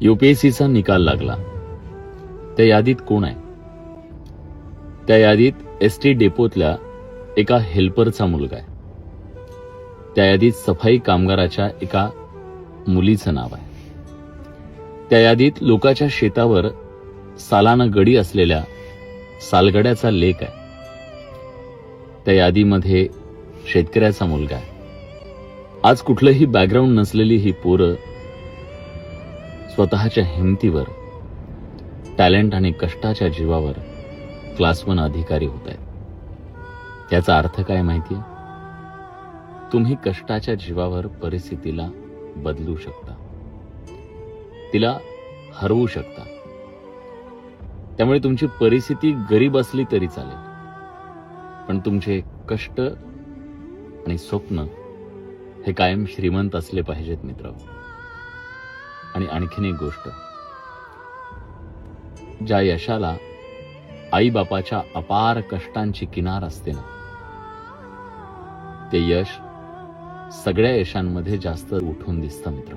यूपीएससीचा निकाल लागला. त्या यादीत कोण आहे? त्या यादीत एसटी डेपोतल्या एका हेल्परचा मुलगा आहे. त्या यादीत सफाई कामगाराच्या एका मुलीचं नाव आहे. त्या यादीत लोकाच्या शेतावर सालानं गडी असलेल्या सालगड्याचा लेक आहे. त्या यादीमध्ये शेतकऱ्याचा मुलगा आहे. आज कुठलंही बॅकग्राऊंड नसलेली ही पोरं स्वतःच्या हिमतीवर, टॅलेंट आणि कष्टाच्या जीवावर क्लास 1 अधिकारी होत आहेत. याचा अर्थ काय माहितीये? तुम्ही कष्टाच्या जीवावर परिस्थितीला बदलू शकता, तिला हरवू शकता. त्यामुळे तुमची परिस्थिती गरीब असली तरी चालेल, पण तुमचे कष्ट आणि स्वप्न हे कायम श्रीमंत असले पाहिजेत मित्र. आणि आणखीन एक गोष्ट, ज्या यशाला आई बापाच्या अपार कष्टांची किनार असते ना, ते यश सगळ्या यशांमध्ये जास्त उठून दिसतं मित्र.